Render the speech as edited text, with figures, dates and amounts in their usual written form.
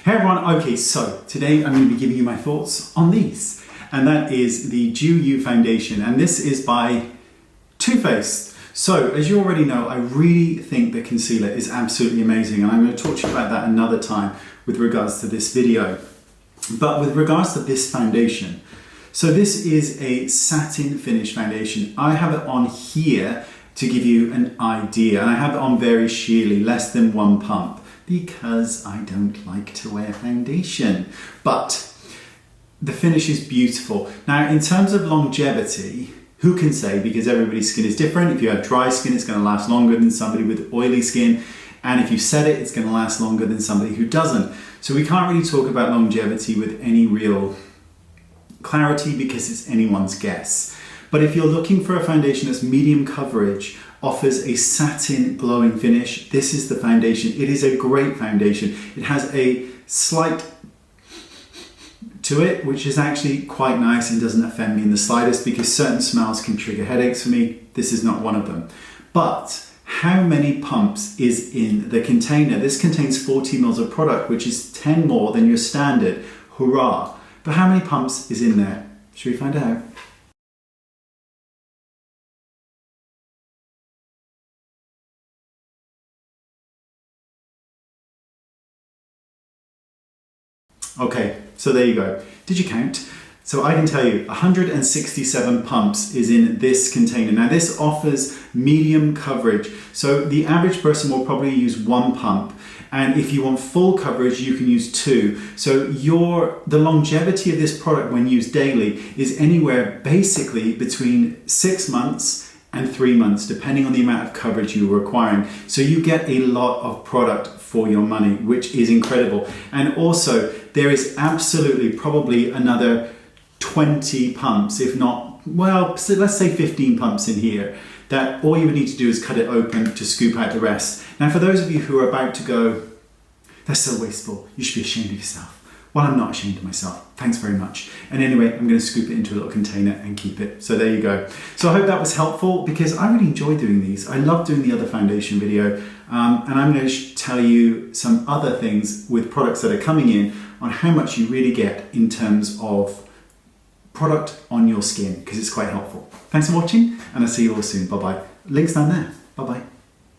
Hey everyone, okay, so today I'm going to be giving you my thoughts on these. And that is the Dew You foundation. And this is by Too Faced. So, as you already know, I really think the concealer is absolutely amazing. And I'm going to talk to you about that another time with regards to this video. But with regards to this foundation, so this is a satin finish foundation. I have it on here to give you an idea. And I have it on very sheerly, less than one pump, because I don't like to wear foundation. But the finish is beautiful. Now, in terms of longevity, who can say? Because everybody's skin is different. If you have dry skin, it's going to last longer than somebody with oily skin. And if you set it, it's going to last longer than somebody who doesn't. So we can't really talk about longevity with any real clarity because it's anyone's guess. But if you're looking for a foundation that's medium coverage, offers a satin glowing finish, this is the foundation. It is a great foundation. It has a slight to it, which is actually quite nice and doesn't offend me in the slightest, because certain smells can trigger headaches for me. This is not one of them. But how many pumps is in the container? This contains 40 mils of product, which is 10 more than your standard. Hurrah! But how many pumps is in there? Should we find out? Okay, so there you go. Did you count? So I can tell you 167 pumps is in this container. Now this offers medium coverage. So the average person will probably use one pump. And if you want full coverage, you can use two. So the longevity of this product when used daily is anywhere basically between 6 months and 3 months, depending on the amount of coverage you're requiring. So you get a lot of product for your money, which is incredible. And also there is absolutely probably another 20 pumps, if not, well, so let's say 15 pumps in here, that all you would need to do is cut it open to scoop out the rest. Now, for those of you who are about to go, that's so wasteful, you should be ashamed of yourself. Well, I'm not ashamed of myself. Thanks very much. And anyway, I'm going to scoop it into a little container and keep it. So there you go. So I hope that was helpful, because I really enjoy doing these. I love doing the other foundation video. And I'm going to tell you some other things with products that are coming in on how much you really get in terms of product on your skin, because it's quite helpful. Thanks for watching, and I'll see you all soon. Bye-bye. Links down there. Bye-bye.